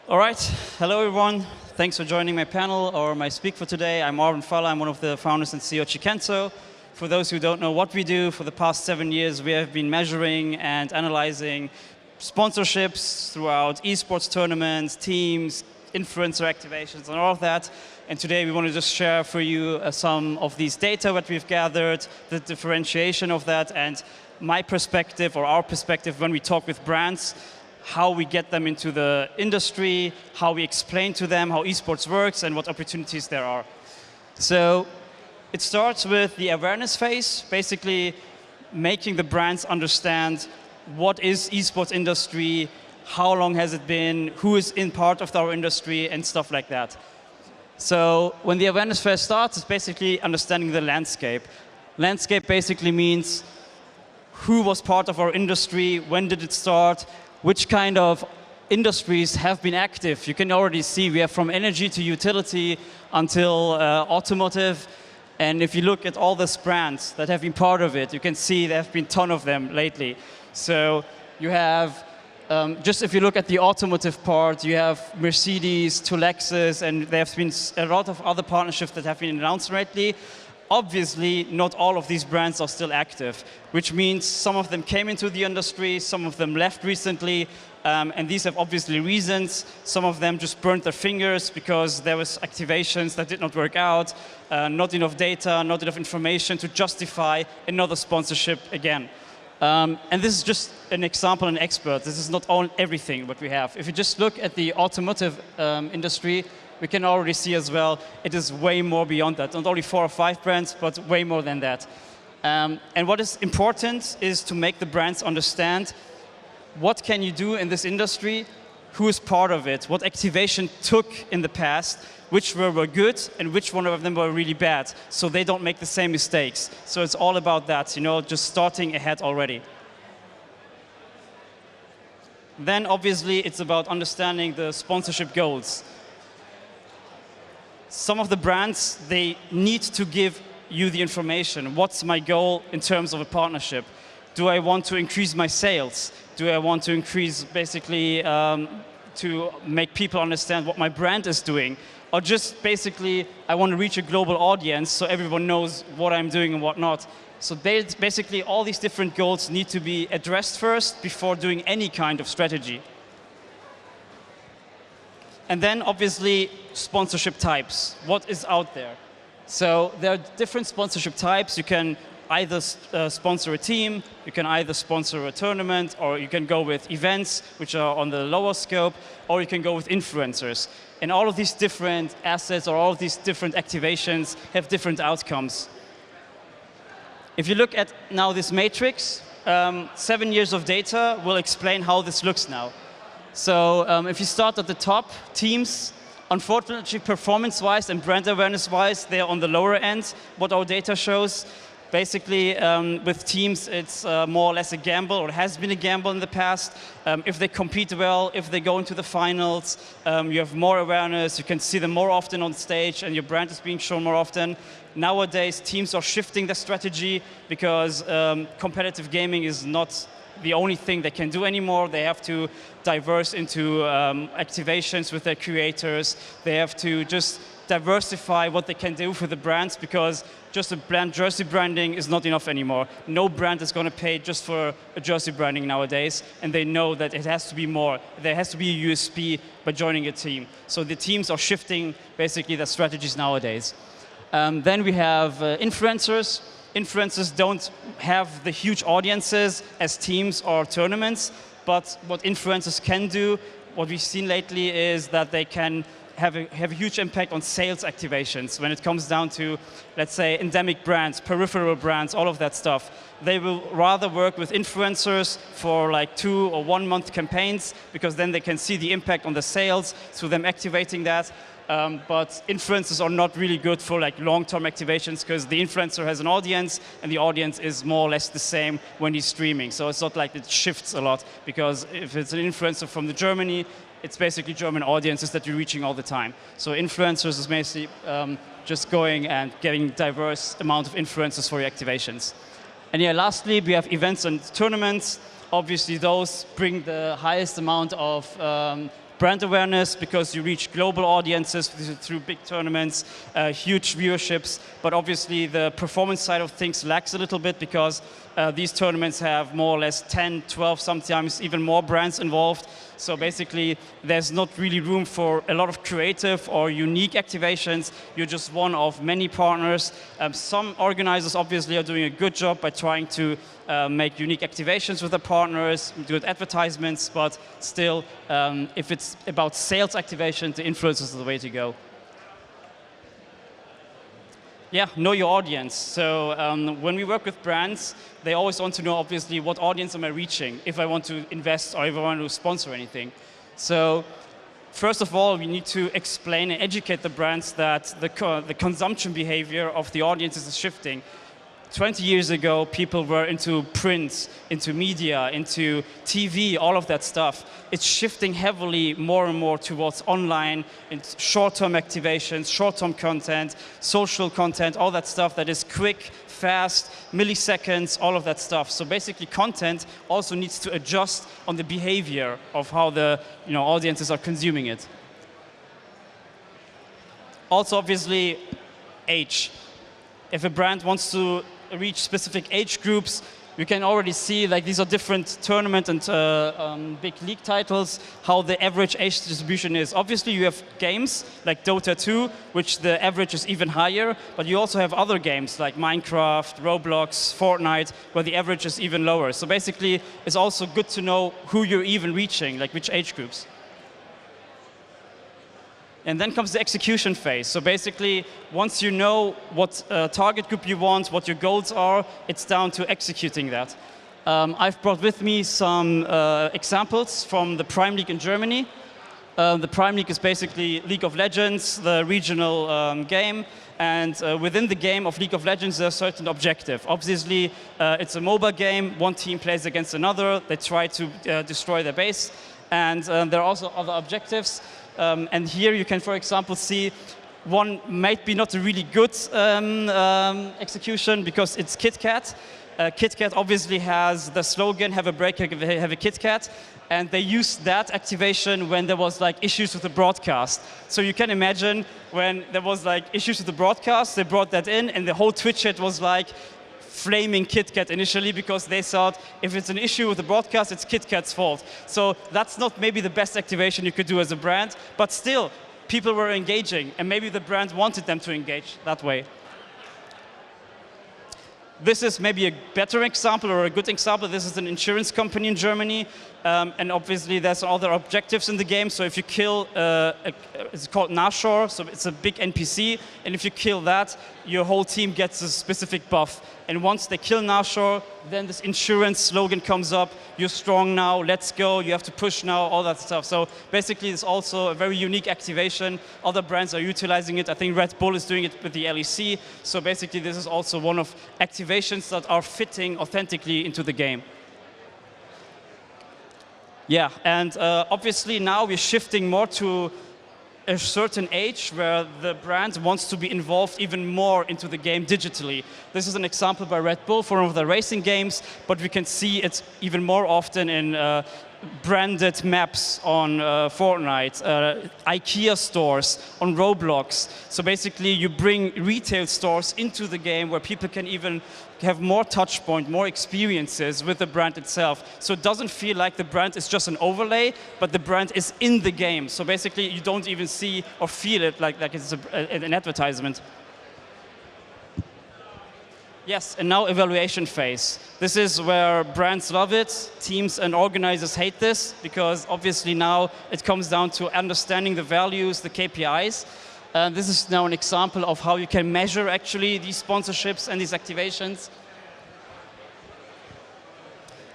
All right, hello everyone. Thanks for joining my panel or my speak for today. I'm Arwin Fallah. I'm one of the founders and CEO of Shikenso. For those who don't know what we do, for the past 7 years we have been measuring and analyzing sponsorships throughout esports tournaments, teams, influencer activations, and all of that. And today we want to just share for you some of these data that we've gathered, the differentiation of that, and my perspective or our perspective when we talk with brands, how we get them into the industry, how we explain to them how esports works and what opportunities there are. So it starts with the awareness phase, basically making the brands understand what is esports industry, how long has it been, who is in part of our industry, and stuff like that. So when the awareness phase starts, it's basically understanding the landscape. Landscape basically means who was part of our industry, when did it start, which kind of industries have been active. You can already see we have from energy to utility until automotive. And if you look at all these brands that have been part of it, you can see there have been a ton of them lately. So you have, just if you look at the automotive part, you have Mercedes to Lexus, and there have been a lot of other partnerships that have been announced lately. Obviously, not all of these brands are still active, which means some of them came into the industry, some of them left recently, and these have obviously reasons. Some of them just burned their fingers because there was activations that did not work out, not enough data, not enough information to justify another sponsorship again. And this is just an example, an expert. This is not all everything what we have. If you just look at the automotive industry, we can already see as well, it is way more beyond that. Not only 4 or 5 brands, but way more than that. And what is important is to make the brands understand what can you do in this industry, who is part of it, what activation took in the past, which were good and which one of them were really bad, so they don't make the same mistakes. So it's all about that, you know, just starting ahead already. Then obviously it's about understanding the sponsorship goals. Some of the brands, they need to give you the information. What's my goal in terms of a partnership? Do I want to increase my sales? Do I want to increase basically to make people understand what my brand is doing? Or just basically, I want to reach a global audience so everyone knows what I'm doing and what not. So basically, all these different goals need to be addressed first before doing any kind of strategy. And then obviously sponsorship types. What is out there? So there are different sponsorship types. You can either sponsor a team, you can either sponsor a tournament, or you can go with events, which are on the lower scope, or you can go with influencers. And all of these different assets or all of these different activations have different outcomes. If you look at now this matrix, 7 years of data will explain how this looks now. So if you start at the top, teams, unfortunately performance-wise and brand awareness-wise, they're on the lower end, what our data shows. Basically, with teams, it's more or less a gamble, or has been a gamble in the past. If they compete well, if they go into the finals, you have more awareness, you can see them more often on stage, and your brand is being shown more often. Nowadays, teams are shifting their strategy because competitive gaming is not the only thing they can do anymore. They have to diverse into activations with their creators. They have to just diversify what they can do for the brands, because just a brand jersey branding is not enough anymore. No brand is going to pay just for a jersey branding nowadays, and they know that it has to be more. There has to be a USP by joining a team. So the teams are shifting basically their strategies nowadays. Then we have influencers. Influencers don't have the huge audiences as teams or tournaments, but what influencers can do, what we've seen lately, is that they can have a huge impact on sales activations when it comes down to, let's say, endemic brands, peripheral brands, all of that stuff. They will rather work with influencers for like 2 or 1 month campaigns, because then they can see the impact on the sales through them activating that. But influencers are not really good for like long-term activations, because the influencer has an audience, and the audience is more or less the same when he's streaming. So it's not like it shifts a lot, because if it's an influencer from Germany, it's basically German audiences that you're reaching all the time. So influencers is basically just going and getting diverse amount of influencers for your activations. And yeah, lastly, we have events and tournaments. Obviously, those bring the highest amount of brand awareness because you reach global audiences through big tournaments, huge viewerships, but obviously the performance side of things lacks a little bit because these tournaments have more or less 10, 12, sometimes even more brands involved. So basically, there's not really room for a lot of creative or unique activations. You're just one of many partners. Some organizers obviously are doing a good job by trying to make unique activations with their partners, good advertisements, but still, if it's about sales activation, the influencers are the way to go. Yeah, know your audience. So when we work with brands, they always want to know, obviously, what audience am I reaching if I want to invest or if I want to sponsor anything. So first of all, we need to explain and educate the brands that the consumption behavior of the audiences is shifting. 20 years ago, people were into print, into media, into TV, all of that stuff. It's shifting heavily more and more towards online, short-term activations, short-term content, social content, all that stuff that is quick, fast, milliseconds, all of that stuff. So basically, content also needs to adjust on the behavior of how the audiences are consuming it. Also, obviously, age. If a brand wants to reach specific age groups, you can already see like these are different tournament and big league titles, how the average age distribution is. Obviously you have games like Dota 2, which the average is even higher, but you also have other games like Minecraft, Roblox, Fortnite, where the average is even lower. So basically it's also good to know who you're even reaching, like which age groups. And then comes the execution phase. So basically, once you know what target group you want, what your goals are, it's down to executing that. I've brought with me some examples from the Prime League in Germany. The Prime League is basically League of Legends, the regional game. And within the game of League of Legends, there's a certain objective. Obviously, it's a mobile game. One team plays against another. They try to destroy their base. And there are also other objectives. And here you can, for example, see one might be not a really good execution because it's KitKat. KitKat obviously has the slogan, have a break, have a KitKat. And they used that activation when there was like issues with the broadcast. So you can imagine when there was like issues with the broadcast, they brought that in and the whole Twitch chat was like flaming KitKat initially because they thought if it's an issue with the broadcast, it's KitKat's fault. So that's not maybe the best activation you could do as a brand, but still, people were engaging, and maybe the brand wanted them to engage that way. This is maybe a better example or a good example. This is an insurance company in Germany, and obviously there's other objectives in the game. So if you kill, it's called Nashor, so it's a big NPC, and if you kill that, your whole team gets a specific buff. And once they kill Nashor, then this insurance slogan comes up, you're strong now, let's go, you have to push now, all that stuff. So basically it's also a very unique activation. Other brands are utilizing it. I think Red Bull is doing it with the LEC. So basically this is also one of activations that are fitting authentically into the game. Yeah, and obviously now we're shifting more to a certain age where the brand wants to be involved even more into the game digitally. This is an example by Red Bull for one of the racing games, but we can see it even more often in branded maps on Fortnite, IKEA stores, on Roblox. So basically you bring retail stores into the game where people can even have more touch point, more experiences with the brand itself. So it doesn't feel like the brand is just an overlay, but the brand is in the game. So basically you don't even see or feel it like it's an advertisement. Yes, and now evaluation phase. This is where brands love it, teams and organizers hate this, because obviously now it comes down to understanding the values, the KPIs. This is now an example of how you can measure actually these sponsorships and these activations.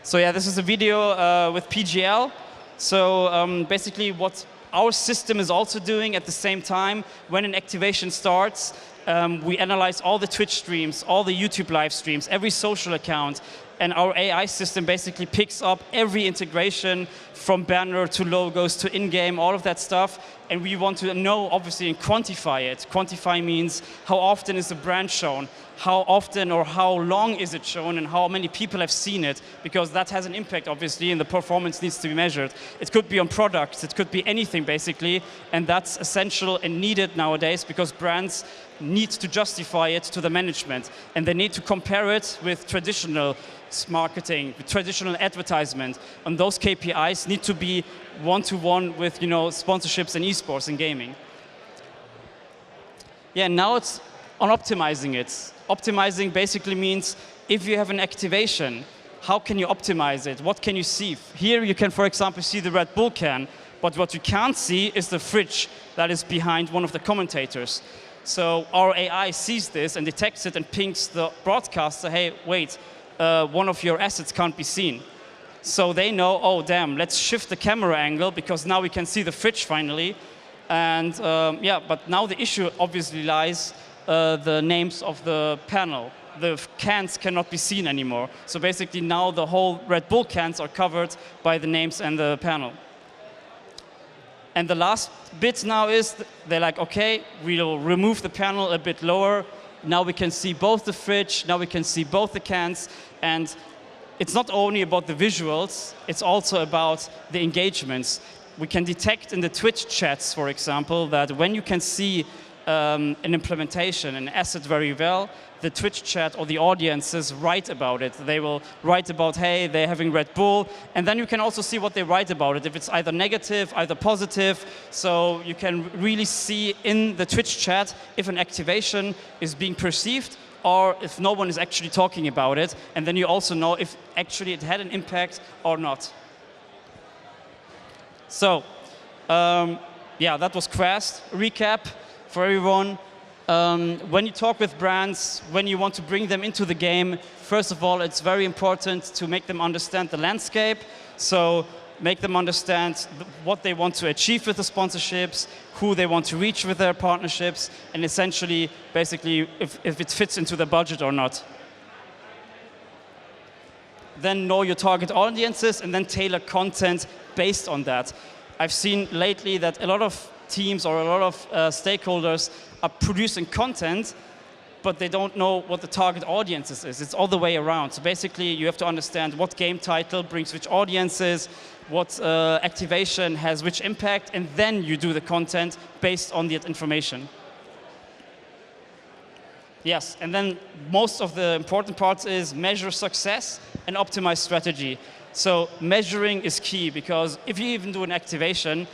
So yeah, this is a video with PGL. So basically what our system is also doing at the same time, when an activation starts, we analyze all the Twitch streams, all the YouTube live streams, every social account, and our AI system basically picks up every integration from banner to logos to in-game, all of that stuff, and we want to know, obviously, and quantify it. Quantify means how often is the brand shown, how often or how long is it shown, and how many people have seen it, because that has an impact, obviously, and the performance needs to be measured. It could be on products, it could be anything, basically, and that's essential and needed nowadays, because brands need to justify it to the management, and they need to compare it with traditional marketing, with traditional advertisement, and those KPIs need to be one-to-one with sponsorships and esports and gaming. Yeah, now it's on optimizing it. Optimizing basically means if you have an activation, how can you optimize it? What can you see? Here you can, for example, see the Red Bull can, but what you can't see is the fridge that is behind one of the commentators. So our AI sees this and detects it and pings the broadcaster, hey, wait, one of your assets can't be seen. So they know, oh, damn, let's shift the camera angle because now we can see the fridge finally. And yeah, but now the issue obviously lies the names of the panel. The cans cannot be seen anymore. So basically now the whole Red Bull cans are covered by the names and the panel. And the last bit now is they're like, okay, we'll remove the panel a bit lower. Now we can see both the fridge, now we can see both the cans, and it's not only about the visuals, it's also about the engagements. We can detect in the Twitch chats, for example, that when you can see an implementation, an asset very well, the Twitch chat or the audiences write about it. They will write about, hey, they're having Red Bull, and then you can also see what they write about it, if it's either negative, either positive, so you can really see in the Twitch chat if an activation is being perceived or if no one is actually talking about it, and then you also know if actually it had an impact or not. So, yeah, that was Quest. Recap for everyone. When you talk with brands, when you want to bring them into the game, first of all, it's very important to make them understand the landscape. So make them understand what they want to achieve with the sponsorships, who they want to reach with their partnerships, and essentially, basically, if it fits into the budget or not. Then know your target audiences and then tailor content based on that. I've seen lately that a lot of teams or a lot of stakeholders are producing content, but they don't know what the target audiences is. It's all the way around. So basically, you have to understand what game title brings which audiences, what activation has which impact, and then you do the content based on that information. Yes, and then most of the important parts is measure success and optimize strategy. So measuring is key, because if you even do an activation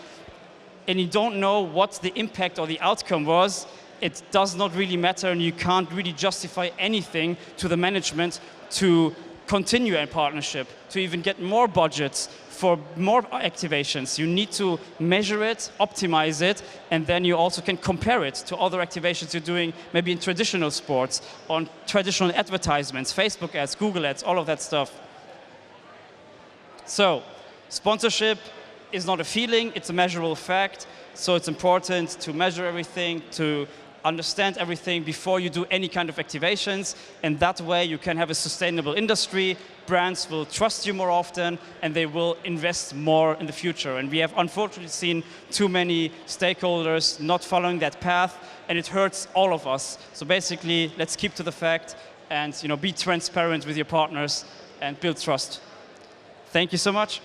and you don't know what the impact or the outcome was, it does not really matter, and you can't really justify anything to the management to continue a partnership, to even get more budgets for more activations. You need to measure it, optimize it, and then you also can compare it to other activations you're doing, maybe in traditional sports, on traditional advertisements, Facebook ads, Google ads, all of that stuff. So, sponsorship is not a feeling, it's a measurable fact. So it's important to measure everything, to understand everything before you do any kind of activations, and that way you can have a sustainable industry, brands will trust you more often, and they will invest more in the future. And we have unfortunately seen too many stakeholders not following that path, and it hurts all of us. So basically, let's keep to the fact and be transparent with your partners and build trust. Thank you so much.